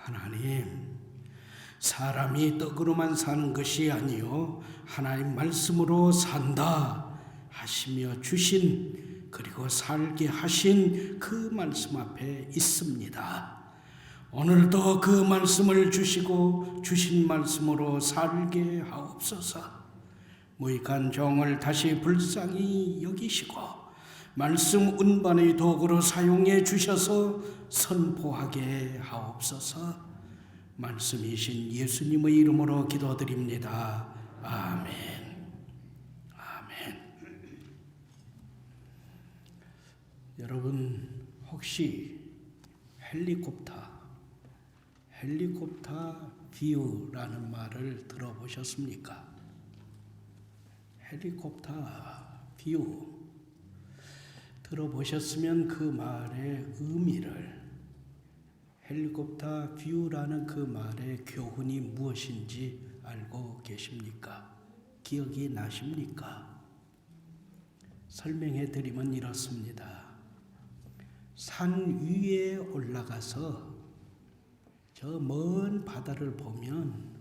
하나님, 사람이 떡으로만 사는 것이 아니요 하나님 말씀으로 산다 하시며 주신, 그리고 살게 하신 그 말씀 앞에 있습니다. 오늘도 그 말씀을 주시고 주신 말씀으로 살게 하옵소서. 무익한 종을 다시 불쌍히 여기시고 말씀 운반의 도구로 사용해 주셔서 선포하게 하옵소서. 말씀이신 예수님의 이름으로 기도드립니다. 아멘. 아멘. 여러분, 혹시 헬리콥터 뷰라는 말을 들어보셨습니까? 헬리콥터 뷰 들어보셨으면 그 말의 의미를, 헬리콥터 뷰라는 그 말의 교훈이 무엇인지 알고 계십니까? 기억이 나십니까? 설명해 드리면 이렇습니다. 산 위에 올라가서 저 먼 바다를 보면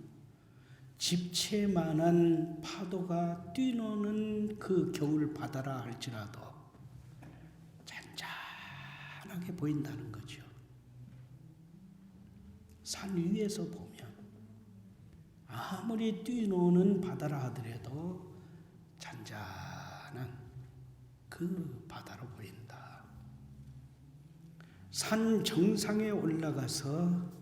집채만한 파도가 뛰노는 그 겨울 바다라 할지라도 잔잔하게 보인다는 거죠. 산 위에서 보면 아무리 뛰노는 바다라 하더라도 잔잔한 그 바다로 보인다. 산 정상에 올라가서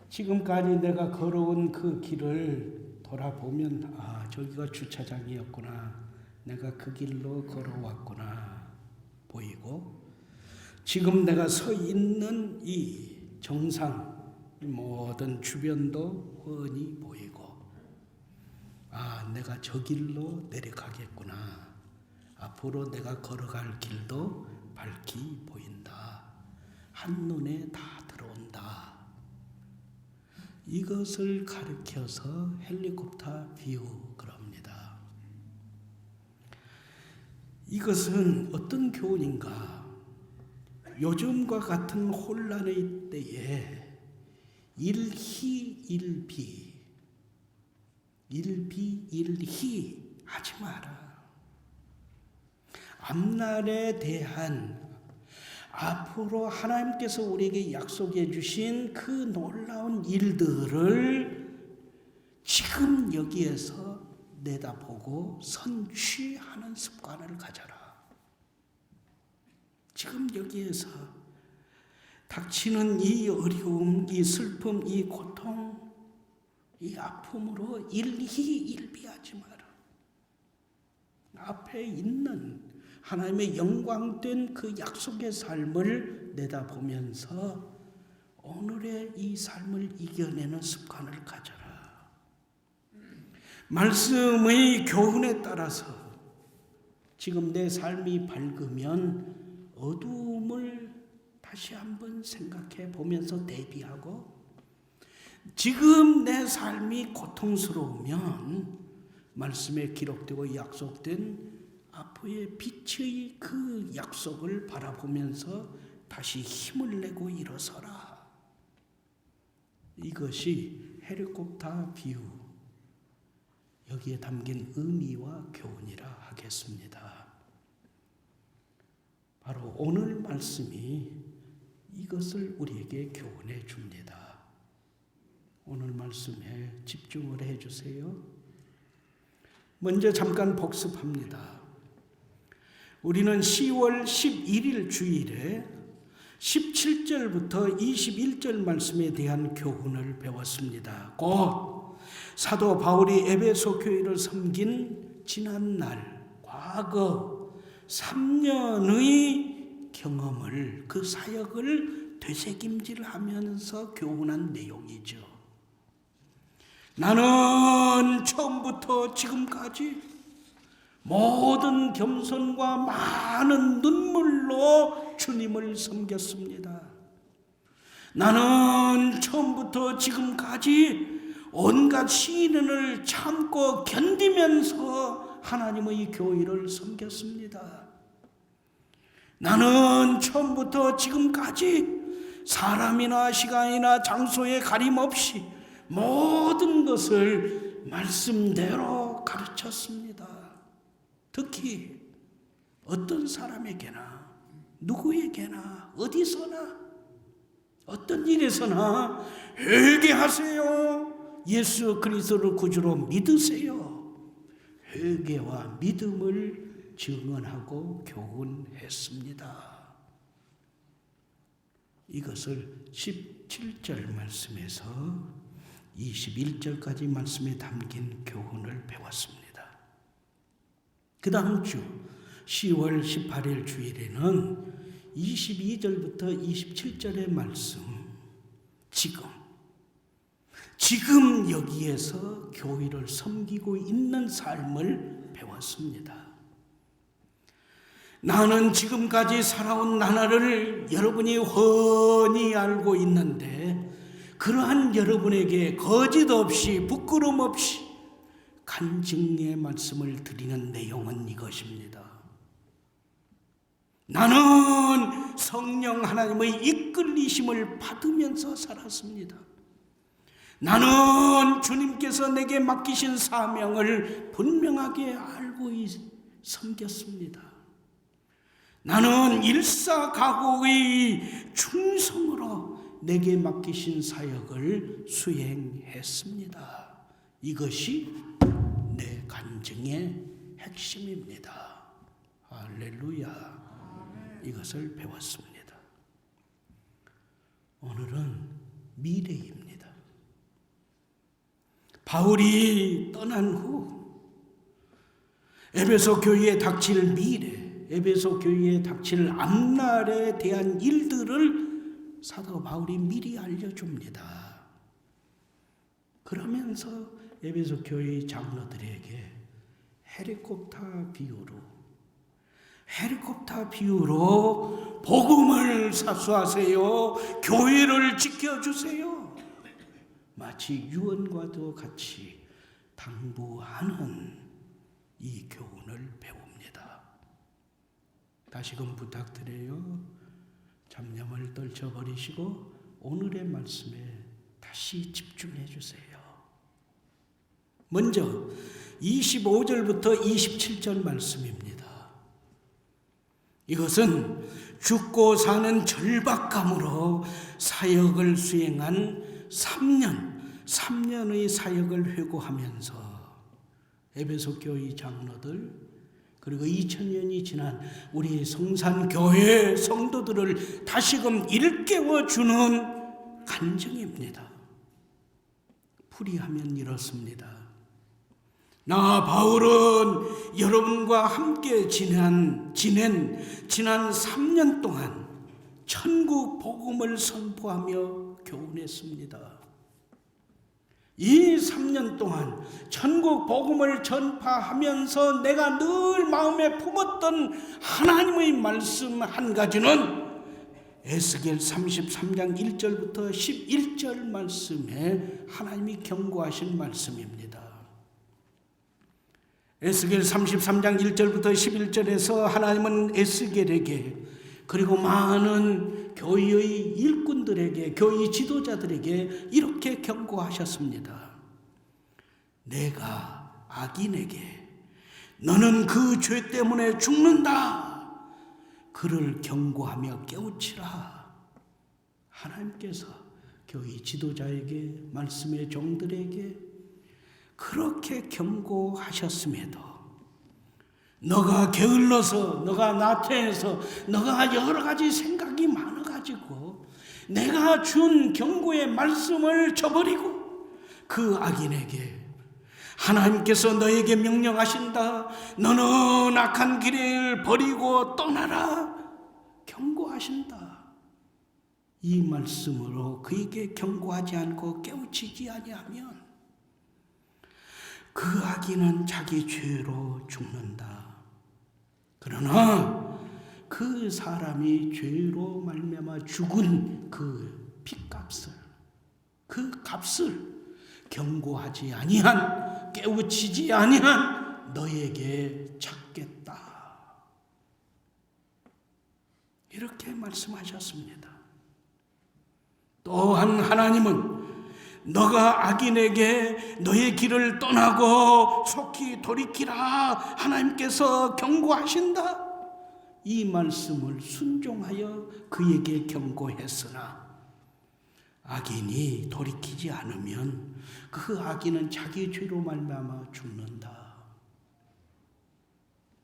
지금까지 내가 걸어온 그 길을 돌아보면, 아, 저기가 주차장이었구나, 내가 그 길로 걸어왔구나 보이고, 지금 내가 서 있는 이 정상, 모든 주변도 훤히 보이고, 아, 내가 저 길로 내려가겠구나, 앞으로 내가 걸어갈 길도 밝히 보인다, 한눈에 다 들어온다. 이것을 가르쳐서 헬리콥터 뷰 그럽니다. 이것은 어떤 교훈인가? 요즘과 같은 혼란의 때에 일희일비 하지 마라. 앞날에 대한, 앞으로 하나님께서 우리에게 약속해 주신 그 놀라운 일들을 지금 여기에서 내다보고 선취하는 습관을 가져라. 지금 여기에서 닥치는 이 어려움, 이 슬픔, 이 고통, 이 아픔으로 일희일비하지 마라. 앞에 있는 하나님의 영광된 그 약속의 삶을 내다보면서 오늘의 이 삶을 이겨내는 습관을 가져라. 말씀의 교훈에 따라서 지금 내 삶이 밝으면 어두움을 다시 한번 생각해 보면서 대비하고, 지금 내 삶이 고통스러우면 말씀에 기록되고 약속된 앞의 빛의 그 약속을 바라보면서 다시 힘을 내고 일어서라. 이것이 헬리콥터 뷰, 여기에 담긴 의미와 교훈이라 하겠습니다. 바로 오늘 말씀이 이것을 우리에게 교훈해 줍니다. 오늘 말씀에 집중을 해 주세요. 먼저 잠깐 복습합니다. 우리는 10월 11일 주일에 17절부터 21절 말씀에 대한 교훈을 배웠습니다. 곧 사도 바울이 에베소 교회를 섬긴 지난날, 과거 3년의 경험을, 그 사역을 되새김질하면서 교훈한 내용이죠. 나는 처음부터 지금까지 모든 겸손과 많은 눈물로 주님을 섬겼습니다. 나는 처음부터 지금까지 온갖 시련을 참고 견디면서 하나님의 교회를 섬겼습니다. 나는 처음부터 지금까지 사람이나 시간이나 장소에 가림없이 모든 것을 말씀대로 가르쳤습니다. 특히 어떤 사람에게나 누구에게나 어디서나 어떤 일에서나 회개하세요. 예수 그리스도를 구주로 믿으세요. 회개와 믿음을 증언하고 교훈했습니다. 이것을 17절 말씀에서 21절까지 말씀에 담긴 교훈을 배웠습니다. 그 다음 주 10월 18일 주일에는 22절부터 27절의 말씀, 지금 여기에서 교회를 섬기고 있는 삶을 배웠습니다. 나는 지금까지 살아온 나날을 여러분이 훤히 알고 있는데 그러한 여러분에게 거짓 없이 부끄럼 없이 간증의 말씀을 드리는 내용은 이것입니다. 나는 성령 하나님의 이끌리심을 받으면서 살았습니다. 나는 주님께서 내게 맡기신 사명을 분명하게 알고 섬겼습니다. 나는 일사각오의 충성으로 내게 맡기신 사역을 수행했습니다. 이것이 내 간증의 핵심입니다. 할렐루야. 이것을 배웠습니다. 오늘은 미래입니다. 바울이 떠난 후 에베소 교회에 닥칠 미래, 에베소 교회에 닥칠 앞날에 대한 일들을 사도 바울이 미리 알려줍니다. 그러면서 에베소 교회의 장로들에게 헬리콥터 비유로 복음을 사수하세요. 교회를 지켜주세요. 마치 유언과도 같이 당부하는 이 교훈을 배웁니다. 다시금 부탁드려요. 잡념을 떨쳐버리시고 오늘의 말씀에 다시 집중해 주세요. 먼저 25절부터 27절 말씀입니다. 이것은 죽고 사는 절박감으로 사역을 수행한 3년의 사역을 회고하면서 에베소 교회 장로들 그리고 2000년이 지난 우리 성산교회 성도들을 다시금 일깨워주는 간증입니다. 풀이하면 이렇습니다. 나 바울은 여러분과 함께 지난 3년 동안 천국 복음을 선포하며 교훈했습니다. 이 3년 동안 천국 복음을 전파하면서 내가 늘 마음에 품었던 하나님의 말씀 한 가지는 에스겔 33장 1절부터 11절 말씀에 하나님이 경고하신 말씀입니다. 에스겔 33장 1절부터 11절에서 하나님은 에스겔에게 그리고 많은 교회의 일꾼들에게 교회 지도자들에게 이렇게 경고하셨습니다. 내가 악인에게 너는 그 죄 때문에 죽는다. 그를 경고하며 깨우치라. 하나님께서 교회 지도자에게 말씀의 종들에게 그렇게 경고하셨음에도 너가 게을러서 너가 나태해서 너가 여러 가지 생각이 많아가지고 내가 준 경고의 말씀을 저버리고 그 악인에게 하나님께서 너에게 명령하신다. 너는 악한 길을 버리고 떠나라. 경고하신다. 이 말씀으로 그에게 경고하지 않고 깨우치지 아니하면 그 악인은 자기 죄로 죽는다. 그러나 그 사람이 죄로 말미암아 죽은 그 핏값을 그 값을 경고하지 아니한 깨우치지 아니한 너에게 찾겠다. 이렇게 말씀하셨습니다. 또한 하나님은 너가 악인에게 너의 길을 떠나고 속히 돌이키라 하나님께서 경고하신다. 이 말씀을 순종하여 그에게 경고했으나 악인이 돌이키지 않으면 그 악인은 자기 죄로 말미암아 죽는다.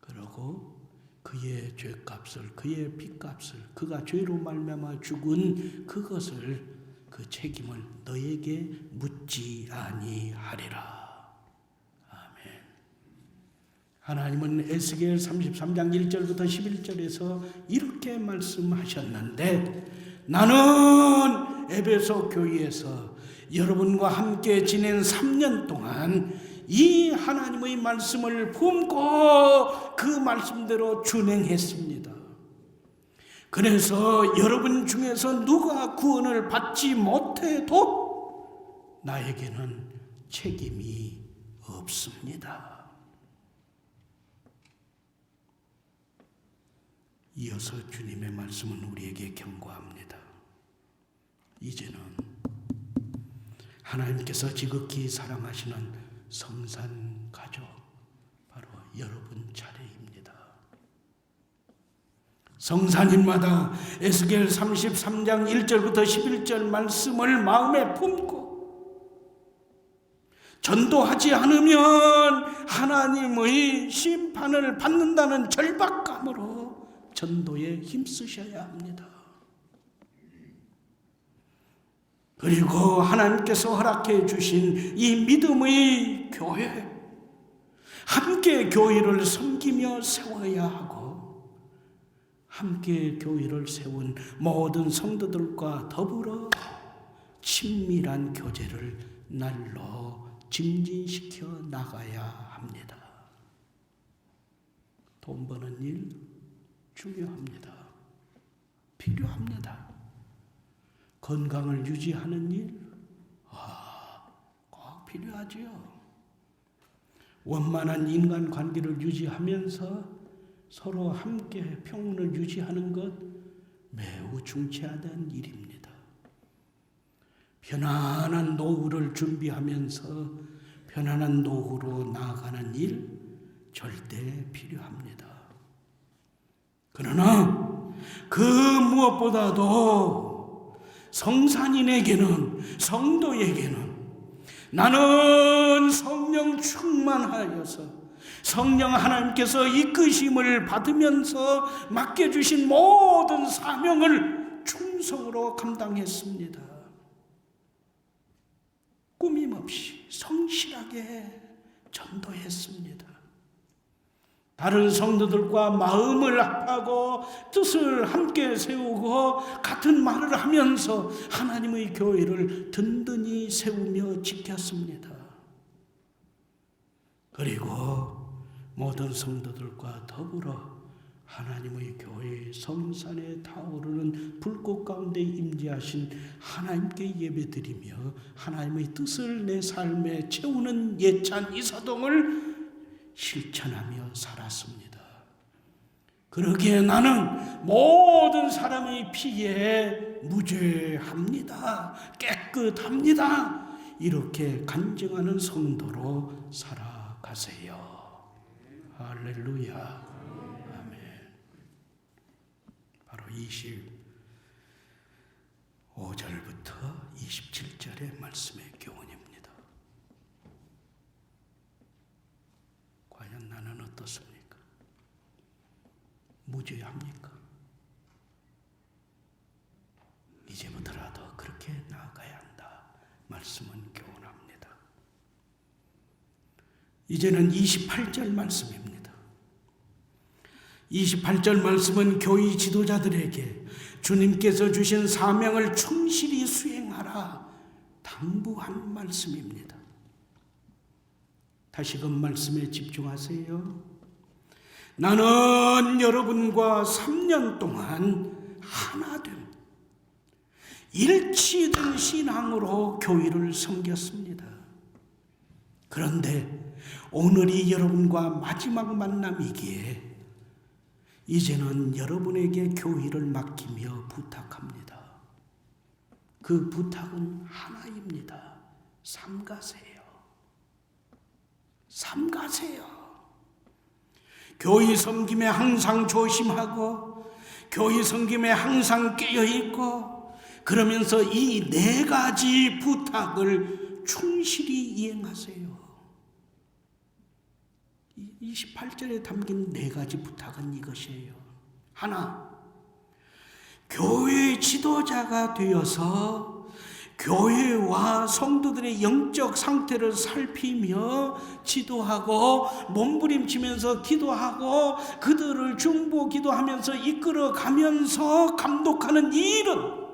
그러고 그의 죄값을, 그의 빚값을, 그가 죄로 말미암아 죽은 그것을, 그 책임을 너에게 묻지 아니하리라. 아멘. 하나님은 에스겔 33장 1절부터 11절에서 이렇게 말씀하셨는데, 나는 에베소 교회에서 여러분과 함께 지낸 3년 동안 이 하나님의 말씀을 품고 그 말씀대로 준행했습니다. 그래서 여러분 중에서 누가 구원을 받지 못해도 나에게는 책임이 없습니다. 이어서 주님의 말씀은 우리에게 경고합니다. 이제는 하나님께서 지극히 사랑하시는 성산 가족, 바로 여러분 차례입니다. 성산인마다 에스겔 33장 1절부터 11절 말씀을 마음에 품고 전도하지 않으면 하나님의 심판을 받는다는 절박감으로 전도에 힘쓰셔야 합니다. 그리고 하나님께서 허락해 주신 이 믿음의 교회, 함께 교회를 섬기며 세워야 하고, 함께 교회를 세운 모든 성도들과 더불어 친밀한 교제를 날로 증진시켜 나가야 합니다. 돈 버는 일 중요합니다. 필요합니다. 건강을 유지하는 일, 꼭 필요하지요. 원만한 인간관계를 유지하면서 서로 함께 평온을 유지하는 것 매우 중요하다는 일입니다. 편안한 노후를 준비하면서 편안한 노후로 나아가는 일 절대 필요합니다. 그러나 그 무엇보다도 성산인에게는, 성도에게는 나는 성령 충만하여서 성령 하나님께서 이끄심을 받으면서 맡겨주신 모든 사명을 충성으로 감당했습니다. 꾸밈없이 성실하게 전도했습니다. 다른 성도들과 마음을 합하고 뜻을 함께 세우고 같은 말을 하면서 하나님의 교회를 든든히 세우며 지켰습니다. 그리고 모든 성도들과 더불어 하나님의 교회 성산에 타오르는 불꽃 가운데 임재하신 하나님께 예배드리며 하나님의 뜻을 내 삶에 채우는 예찬 이사동을 실천하며 살았습니다. 그러기에 나는 모든 사람의 피에 무죄합니다. 깨끗합니다. 이렇게 간증하는 성도로 살아가세요. 할렐루야. 아멘. 바로 25절부터 27절의 말씀의 교훈입니다. 과연 나는 어떻습니까? 무죄합니까? 이제부터라도 그렇게 나아가야 한다. 말씀은 교훈합니다. 이제는 28절 말씀입니다. 28절 말씀은 교회 지도자들에게 주님께서 주신 사명을 충실히 수행하라 당부한 말씀입니다. 다시금 말씀에 집중하세요. 나는 여러분과 3년 동안 하나됨, 일치된 신앙으로 교회를 섬겼습니다. 그런데 오늘이 여러분과 마지막 만남이기에 이제는 여러분에게 교회를 맡기며 부탁합니다. 그 부탁은 하나입니다. 삼가세요. 삼가세요. 교회 섬김에 항상 조심하고 교회 섬김에 항상 깨어있고 그러면서 이 4가지 부탁을 충실히 이행하세요. 28절에 담긴 4가지 부탁은 이것이에요. 하나, 교회 지도자가 되어서 교회와 성도들의 영적 상태를 살피며 지도하고 몸부림치면서 기도하고 그들을 중보 기도하면서 이끌어가면서 감독하는 이 일은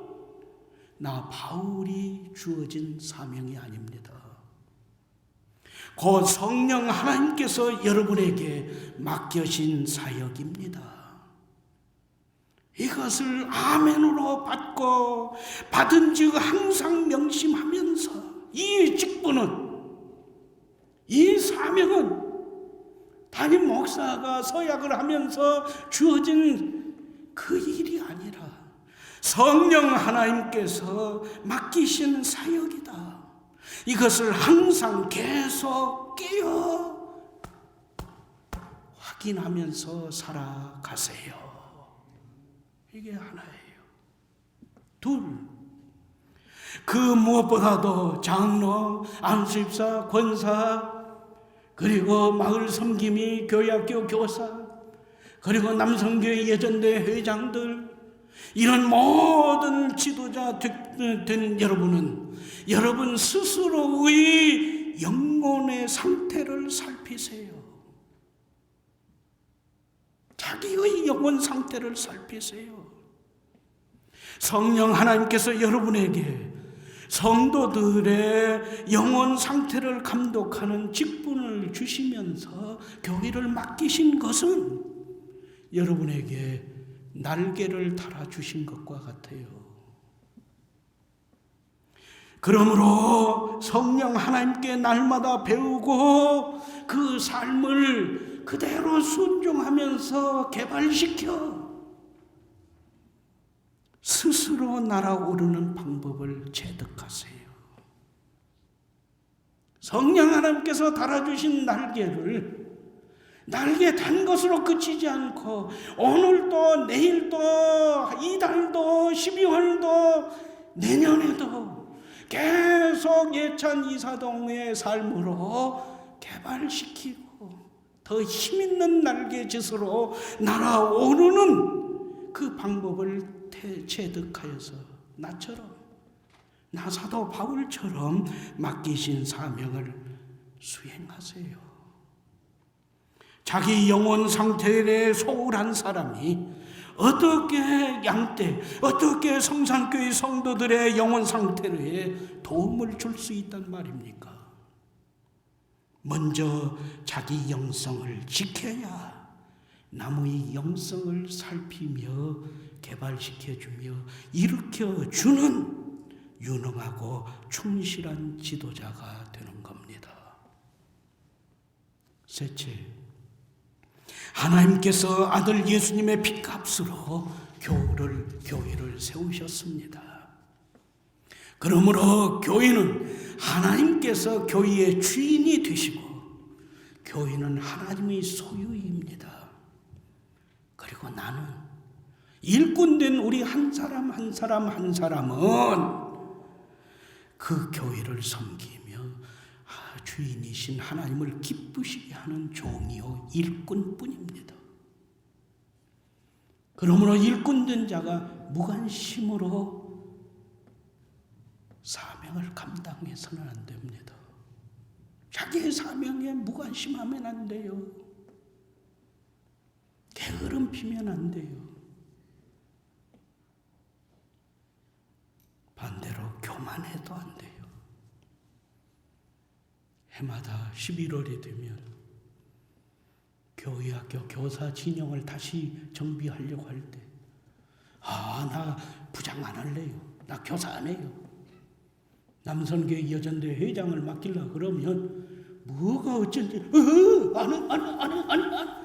나 바울이 주어진 사명이 아닙니다. 곧 성령 하나님께서 여러분에게 맡겨진 사역입니다. 이것을 아멘으로 받고 받은 즉 항상 명심하면서 이 직분은, 이 사명은 담임 목사가 서약을 하면서 주어진 그 일이 아니라 성령 하나님께서 맡기신 사역이다. 이것을 항상 계속 깨어 확인하면서 살아가세요. 이게 하나예요. 둘, 그 무엇보다도 장로, 안수집사, 권사, 그리고 마을 섬김이 교회학교 교사, 그리고 남성교회 예전대 회장들, 이런 모든 지도자 된 여러분은 여러분 스스로의 영혼의 상태를 살피세요. 자기의 영혼 상태를 살피세요. 성령 하나님께서 여러분에게 성도들의 영혼 상태를 감독하는 직분을 주시면서 교회를 맡기신 것은 여러분에게 날개를 달아주신 것과 같아요. 그러므로 성령 하나님께 날마다 배우고 그 삶을 그대로 순종하면서 개발시켜 스스로 날아오르는 방법을 체득하세요. 성령 하나님께서 달아주신 날개를 날개 단 것으로 그치지 않고 오늘도 내일도 이달도 12월도 내년에도 계속 예찬 이사동의 삶으로 개발시키고 더 힘있는 날개짓으로 날아오르는 그 방법을 체득하여서 나 사도 바울처럼 맡기신 사명을 수행하세요. 자기 영혼 상태에 소홀한 사람이 어떻게 양떼, 어떻게 성산교회 성도들의 영혼 상태에 도움을 줄 수 있단 말입니까? 먼저 자기 영성을 지켜야 남의 영성을 살피며 개발시켜주며 일으켜주는 유능하고 충실한 지도자가 되는 겁니다. 셋째, 하나님께서 아들 예수님의 핏값으로 교회를 세우셨습니다. 그러므로 교회는 하나님께서 교회의 주인이 되시고 교회는 하나님의 소유입니다. 그리고 나는 일꾼된 우리 한 사람 한 사람은 그 교회를 섬기며 주인이신 하나님을 기쁘시게 하는 종이요 일꾼뿐입니다. 그러므로 일꾼된 자가 무관심으로 사명을 감당해서는 안 됩니다. 자기의 사명에 무관심하면 안 돼요. 게으름 피면 안 돼요. 반대로 교만해도 안 돼요. 해마다 11월이 되면 교회학교 교사 진영을 다시 정비하려고 할 때 나 부장 안 할래요. 나 교사 안 해요. 남선교회 여전대 회장을 맡기려고 그러면 뭐가 어쩐지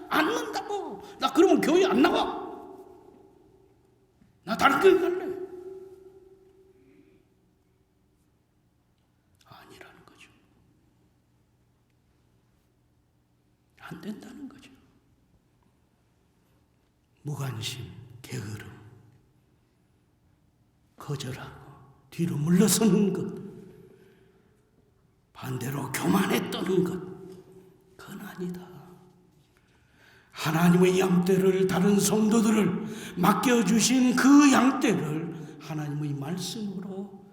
안 한다고. 나 그러면 교회 안 나와. 나 다른 교회 갈래. 안 된다는 거죠. 무관심, 게으름, 거절하고 뒤로 물러서는 것, 반대로 교만에 떠는 것, 그건 아니다. 하나님의 양떼를, 다른 성도들을 맡겨주신 그 양떼를 하나님의 말씀으로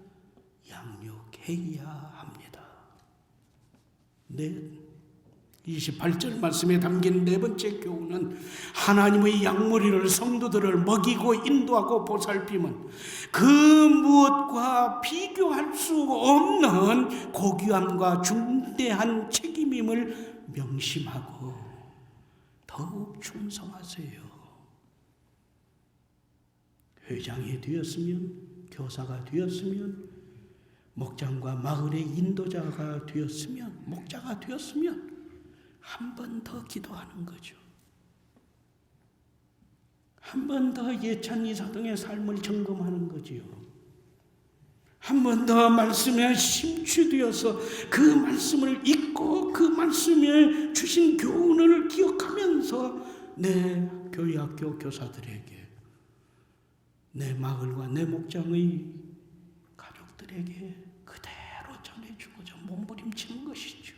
양육해야 합니다. 28절 말씀에 담긴 네 번째 교훈은 하나님의 양머리를, 성도들을 먹이고 인도하고 보살핌은 그 무엇과 비교할 수 없는 고귀함과 중대한 책임임을 명심하고 더욱 충성하세요. 회장이 되었으면, 교사가 되었으면, 목장과 마을의 인도자가 되었으면, 목자가 되었으면 한 번 더 기도하는 거죠. 한 번 더 예찬 이사동의 삶을 점검하는 거지요. 한 번 더 말씀에 심취되어서 그 말씀을 읽고 그 말씀에 주신 교훈을 기억하면서 내 교회 학교 교사들에게, 내 마을과 내 목장의 가족들에게 그대로 전해주고자 몸부림치는 것이죠.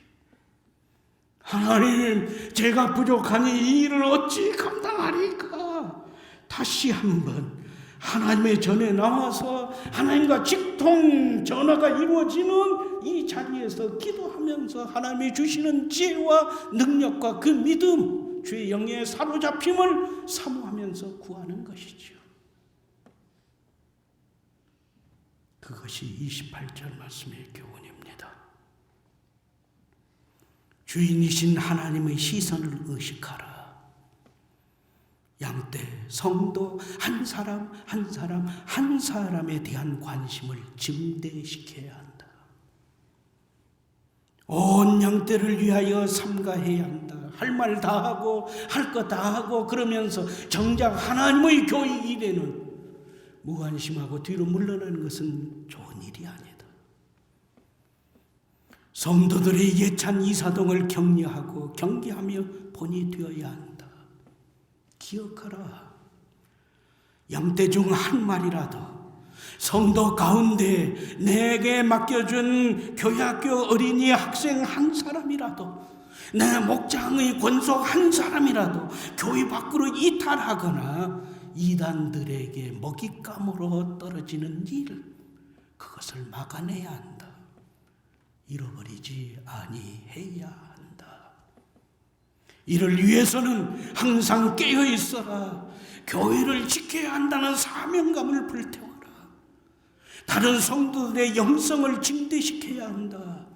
하나님, 제가 부족하니 이 일을 어찌 감당하리까? 다시 한번 하나님의 전에 나와서 하나님과 직통 전화가 이루어지는 이 자리에서 기도하면서 하나님이 주시는 지혜와 능력과 그 믿음, 주의 영에 사로잡힘을 사모하면서 구하는 것이죠. 그것이 28절 말씀의 교훈입니다. 주인이신 하나님의 시선을 의식하라. 양떼, 성도 한 사람 한 사람 한 사람에 대한 관심을 증대시켜야 한다. 온 양떼를 위하여 삼가해야 한다. 할 말 다 하고 할 것 다 하고 그러면서 정작 하나님의 교회 일에는 무관심하고 뒤로 물러나는 것은 좋은 일이 아니다. 성도들의 예찬 이사동을 격려하고 경계하며 본이 되어야 한다. 기억하라. 양떼 중 한 마리라도 성도 가운데 내게 맡겨준 교회학교 어린이 학생 한 사람이라도, 내 목장의 권속 한 사람이라도 교회 밖으로 이탈하거나 이단들에게 먹잇감으로 떨어지는 일, 그것을 막아내야 한다. 잃어버리지 아니해야 한다. 이를 위해서는 항상 깨어 있어라. 교회를 지켜야 한다는 사명감을 불태워라. 다른 성도들의 영성을 증대시켜야 한다.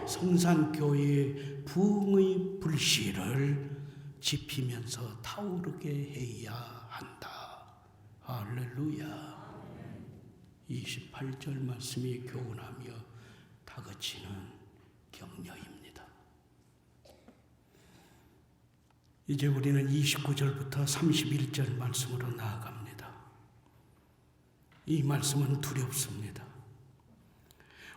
성산교회의 부흥의 불씨를 지피면서 타오르게 해야 한다. 할렐루야. 28절 말씀이 교훈하며 다그치는 격려입니다. 이제 우리는 29절부터 31절 말씀으로 나아갑니다. 이 말씀은 두렵습니다.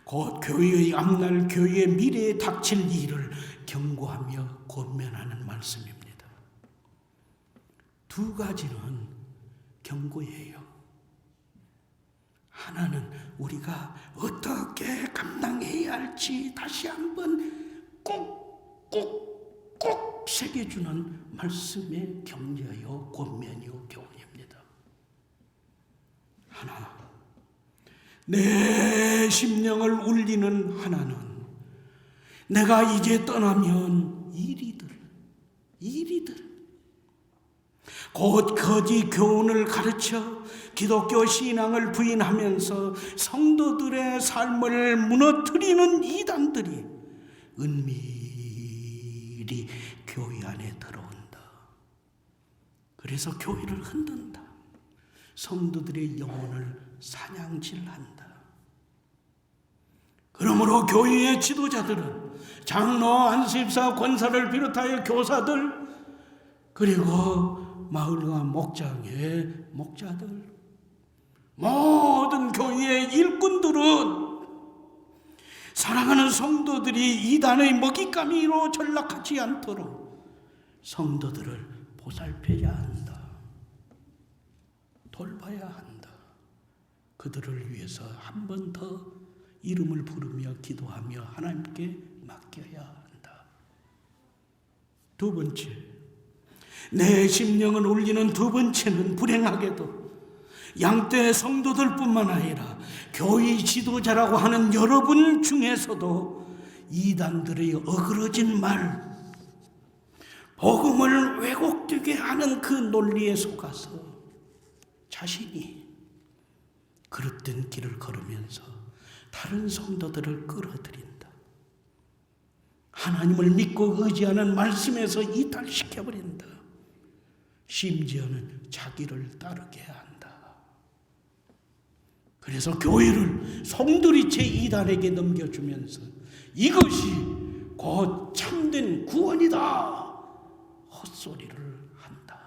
곧 교회의 앞날, 교회의 미래에 닥칠 일을 경고하며 권면하는 말씀입니다. 두 가지는 경고예요. 하나는 우리가 어떻게 감당해야 할지 다시 한번 꼭 새겨주는 말씀의 격려요, 권면요, 교훈입니다. 하나, 내 심령을 울리는 하나는 내가 이제 떠나면 이리들 곧 거짓 교훈을 가르쳐 기독교 신앙을 부인하면서 성도들의 삶을 무너뜨리는 이단들이 은밀히 교회 안에 들어온다. 그래서 교회를 흔든다. 성도들의 영혼을 사냥질한다. 그러므로 교회의 지도자들은 장로, 안수집사, 권사를 비롯하여 교사들, 그리고 마을과 목장의 목자들, 모든 교회의 일꾼들은 사랑하는 성도들이 이단의 먹잇감이로 전락하지 않도록 성도들을 보살펴야 한다. 돌봐야 한다. 그들을 위해서 한 번 더 이름을 부르며 기도하며 하나님께 맡겨야 한다. 두 번째, 내 심령을 울리는 두 번째는 불행하게도 양떼 성도들뿐만 아니라 교회 지도자라고 하는 여러분 중에서도 이단들의 어그러진 말, 복음을 왜곡되게 하는 그 논리에 속아서 자신이 그릇된 길을 걸으면서 다른 성도들을 끌어들인다. 하나님을 믿고 의지하는 말씀에서 이탈시켜버린다. 심지어는 자기를 따르게 한다. 그래서 교회를 송두리째 이단에게 넘겨주면서 이것이 곧 참된 구원이다. 헛소리를 한다.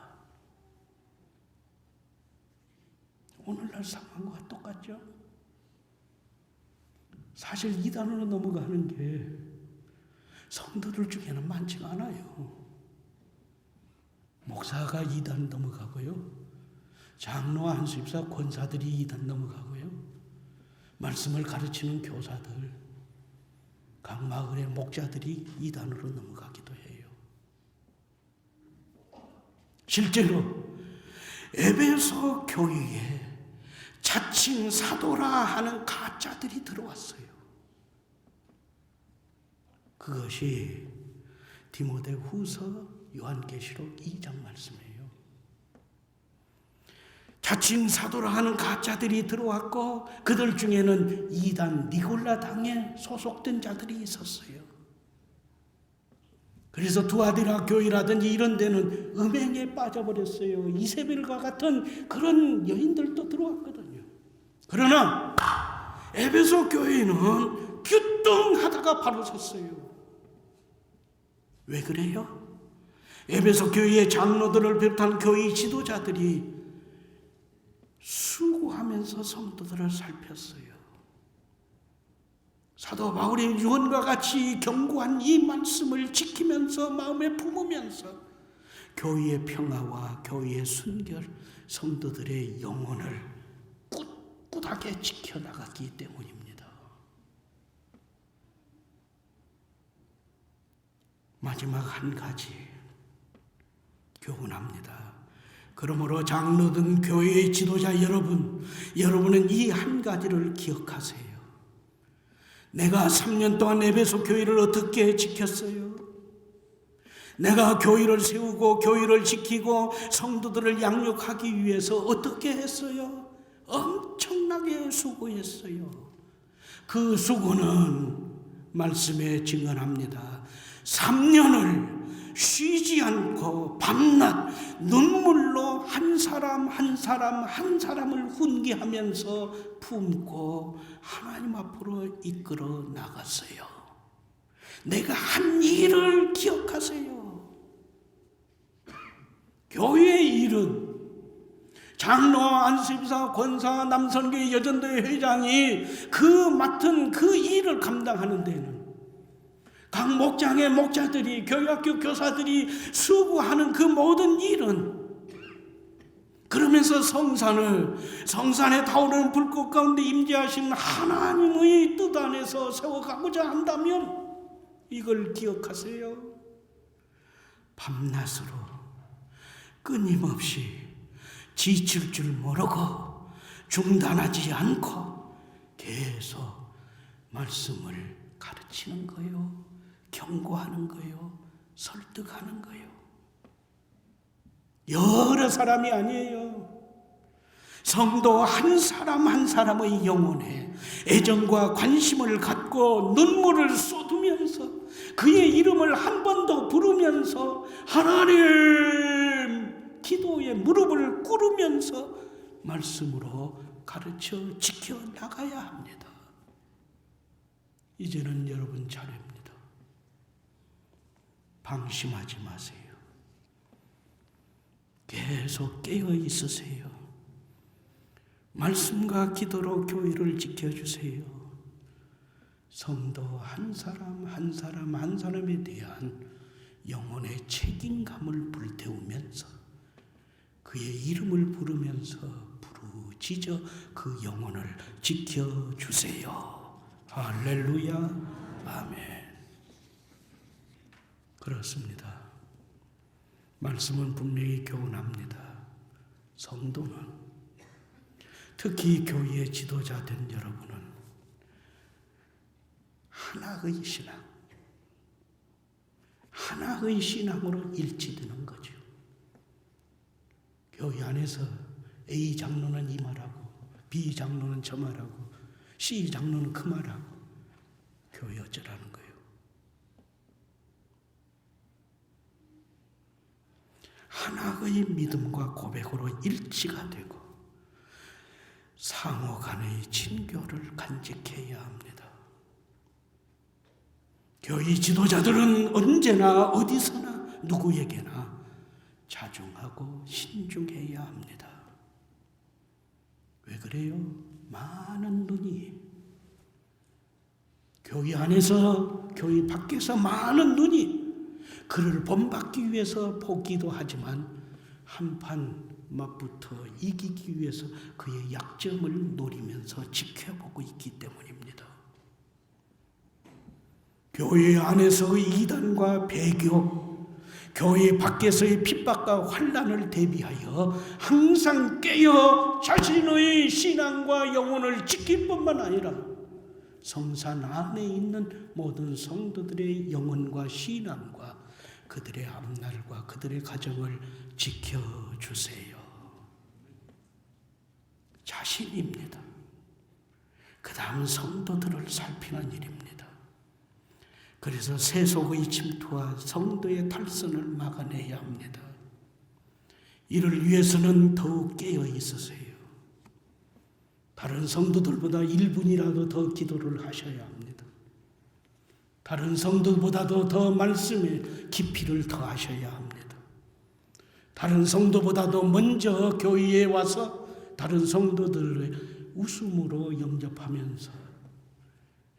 오늘날 상황과 똑같죠? 사실 이단으로 넘어가는 게 성도들 중에는 많지가 않아요. 목사가 이단 넘어가고요. 장로와 한수입사 권사들이 이단 넘어가고요. 말씀을 가르치는 교사들, 각 마을의 목자들이 이단으로 넘어가기도 해요. 실제로 에베소 교회에 자칭 사도라 하는 가짜들이 들어왔어요. 그것이 디모데후서 요한계시록 2장 말씀이에요. 자칭 사도라 하는 가짜들이 들어왔고 그들 중에는 이단 니골라 당에 소속된 자들이 있었어요. 그래서 두아디라 교회라든지 이런 데는 음행에 빠져버렸어요. 이세벨과 같은 그런 여인들도 들어왔거든요. 그러나 에베소 교회는 귀뚱하다가 바로 섰어요. 왜 그래요? 에베소 교회의 장로들을 비롯한 교회 지도자들이 수고하면서 성도들을 살폈어요. 사도 바울의 유언과 같이 견고한 이 말씀을 지키면서 마음에 품으면서 교회의 평화와 교회의 순결, 성도들의 영혼을 꿋꿋하게 지켜나갔기 때문입니다. 마지막 한 가지 교훈합니다. 그러므로 장로 등 교회의 지도자 여러분은 이 한 가지를 기억하세요. 내가 3년 동안 에베소 교회를 어떻게 지켰어요? 내가 교회를 세우고 교회를 지키고 성도들을 양육하기 위해서 어떻게 했어요? 엄청나게 수고했어요. 그 수고는 말씀에 증언합니다. 3년을 쉬지 않고 밤낮 눈물로 한 사람 한 사람을 훈계하면서 품고 하나님 앞으로 이끌어 나갔어요. 내가 한 일을 기억하세요. 교회의 일은 장로, 안수집사, 권사, 남선교회, 여전도회 회장이 그 맡은 그 일을 감당하는 데는 각 목장의 목자들이, 교회학교 교사들이 수고하는 그 모든 일은 그러면서 성산에 타오르는 불꽃 가운데 임재하신 하나님의 뜻 안에서 세워가고자 한다면 이걸 기억하세요. 밤낮으로 끊임없이 지칠 줄 모르고 중단하지 않고 계속 말씀을 가르치는 거요. 경고하는 거요. 설득하는 거요. 여러 사람이 아니에요. 성도 한 사람 한 사람의 영혼에 애정과 관심을 갖고 눈물을 쏟으면서 그의 이름을 한 번 더 부르면서 하나님 기도에 무릎을 꿇으면서 말씀으로 가르쳐 지켜 나가야 합니다. 이제는 여러분 차례입니다. 방심하지 마세요. 계속 깨어 있으세요. 말씀과 기도로 교회를 지켜주세요. 성도 한 사람 한 사람 한 사람에 대한 영혼의 책임감을 불태우면서 그의 이름을 부르면서 부르짖어 그 영혼을 지켜주세요. 할렐루야. 아멘. 그렇습니다. 말씀은 분명히 교훈합니다. 성도는, 특히 교회의 지도자 된 여러분은 하나의 신앙, 하나의 신앙으로 일치되는 거죠. 교회 안에서 A 장로는 이 말하고 B 장로는 저 말하고 C 장로는 그 말하고 교회 어쩌라는 거예요. 하나의 믿음과 고백으로 일치가 되고 상호 간의 친교를 간직해야 합니다. 교회 지도자들은 언제나 어디서나 누구에게나 자중하고 신중해야 합니다. 왜 그래요? 많은 눈이, 교회 안에서 교회 밖에서 많은 눈이 그를 본받기 위해서 보기도 하지만 한판 맞붙어 이기기 위해서 그의 약점을 노리면서 지켜보고 있기 때문입니다. 교회 안에서의 이단과 배교, 교회 밖에서의 핍박과 환난을 대비하여 항상 깨어 자신의 신앙과 영혼을 지킬 뿐만 아니라 성산 안에 있는 모든 성도들의 영혼과 신앙과 그들의 앞날과 그들의 가정을 지켜주세요. 자신입니다. 그 다음 성도들을 살피는 일입니다. 그래서 세속의 침투와 성도의 탈선을 막아내야 합니다. 이를 위해서는 더욱 깨어 있으세요. 다른 성도들보다 1분이라도 더 기도를 하셔야 합니다. 다른 성도보다도 더 말씀에 깊이를 더하셔야 합니다. 다른 성도보다도 먼저 교회에 와서 다른 성도들의 웃음으로 영접하면서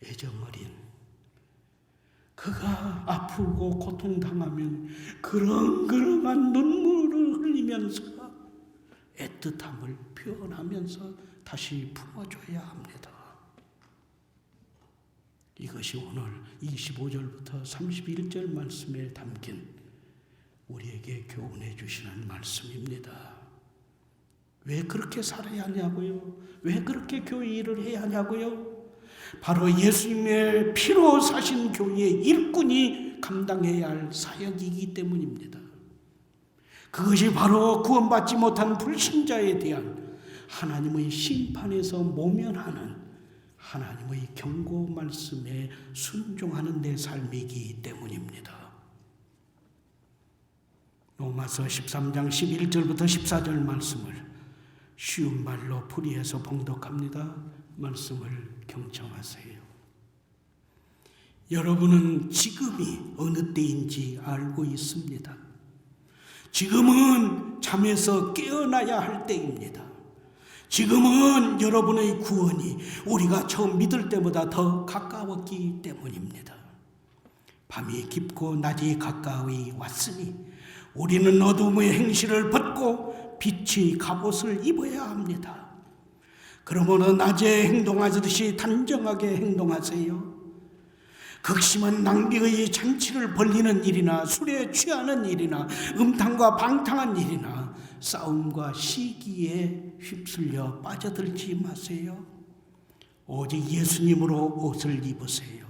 애정어린, 그가 아프고 고통당하면 그렁그렁한 눈물을 흘리면서 애틋함을 표현하면서 다시 품어줘야 합니다. 이것이 오늘 25절부터 31절 말씀에 담긴 우리에게 교훈해 주시는 말씀입니다. 왜 그렇게 살아야 하냐고요? 왜 그렇게 교회 일을 해야 하냐고요? 바로 예수님의 피로 사신 교회의 일꾼이 감당해야 할 사역이기 때문입니다. 그것이 바로 구원받지 못한 불신자에 대한 하나님의 심판에서 모면하는 하나님의 경고 말씀에 순종하는 내 삶이기 때문입니다. 로마서 13장 11절부터 14절 말씀을 쉬운 말로 풀이해서 봉독합니다. 말씀을 경청하세요. 여러분은 지금이 어느 때인지 알고 있습니다. 지금은 잠에서 깨어나야 할 때입니다. 지금은 여러분의 구원이 우리가 처음 믿을 때보다 더 가까웠기 때문입니다. 밤이 깊고 낮이 가까이 왔으니 우리는 어둠의 행실을 벗고 빛의 갑옷을 입어야 합니다. 그러므로 낮에 행동하듯이 단정하게 행동하세요. 극심한 낭비의 잔치를 벌리는 일이나 술에 취하는 일이나 음탕과 방탕한 일이나 싸움과 시기에 휩쓸려 빠져들지 마세요. 오직 예수님으로 옷을 입으세요.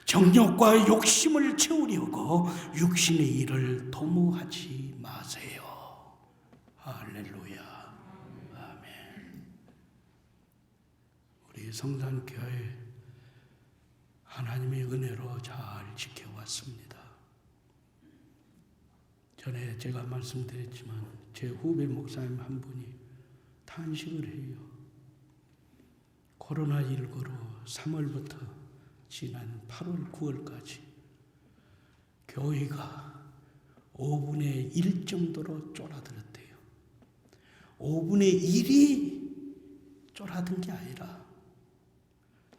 정욕과 욕심을 채우려고 육신의 일을 도모하지 마세요. 할렐루야. 아멘. 우리 성산교회 하나님의 은혜로 잘 지켜왔습니다. 전에 제가 말씀드렸지만 제 후배 목사님 한 분이 탄식을 해요. 코로나19로 3월부터 지난 8월, 9월까지 교회가 5분의 1 정도로 쫄아들었대요. 5분의 1이 쫄아든 게 아니라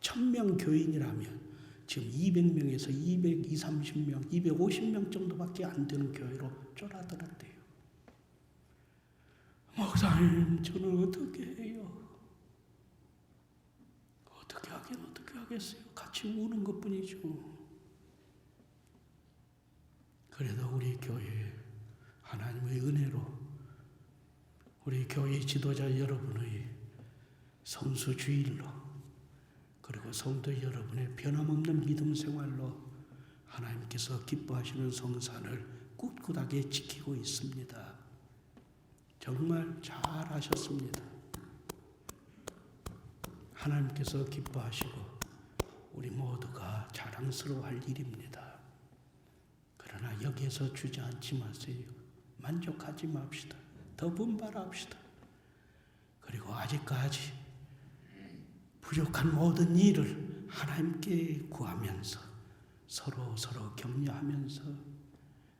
1000명 교인이라면 지금 200명에서 220, 30명, 250명 정도밖에 안 되는 교회로 쫄아들었대요. 목사님, 저는 어떻게 해요? 어떻게 하겠어요? 같이 우는 것뿐이죠. 그래도 우리 교회 하나님의 은혜로 우리 교회 지도자 여러분의 성수 주일로 그리고 성도 여러분의 변함없는 믿음 생활로 하나님께서 기뻐하시는 성산을 꿋꿋하게 지키고 있습니다. 정말 잘하셨습니다. 하나님께서 기뻐하시고 우리 모두가 자랑스러워할 일입니다. 그러나 여기에서 주저앉지 마세요. 만족하지 맙시다. 더 분발합시다. 그리고 아직까지 부족한 모든 일을 하나님께 구하면서 서로 격려하면서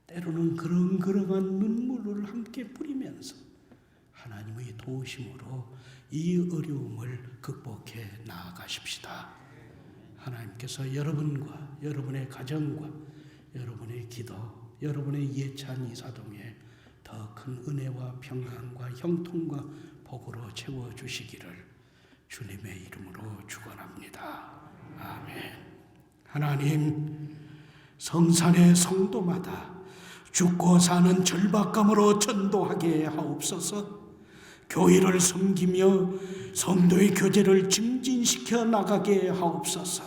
때로는 그렁그렁한 눈물을 함께 뿌리면서 하나님의 도우심으로 이 어려움을 극복해 나아가십시다. 하나님께서 여러분과 여러분의 가정과 여러분의 기도, 여러분의 예찬 이사동에 더 큰 은혜와 평강과 형통과 복으로 채워주시기를 주님의 이름으로 축원합니다. 아멘. 하나님, 성산의 성도마다 죽고 사는 절박감으로 전도하게 하옵소서. 교회를 섬기며 성도의 교제를 증진시켜 나가게 하옵소서.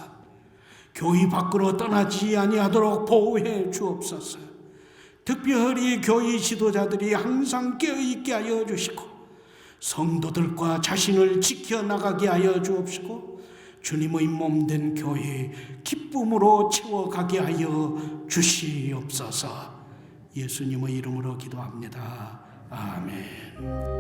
교회 밖으로 떠나지 아니하도록 보호해 주옵소서. 특별히 교회 지도자들이 항상 깨어있게 하여 주시고 성도들과 자신을 지켜나가게 하여 주옵시고 주님의 몸된 교회 기쁨으로 채워가게 하여 주시옵소서. 예수님의 이름으로 기도합니다. 아멘.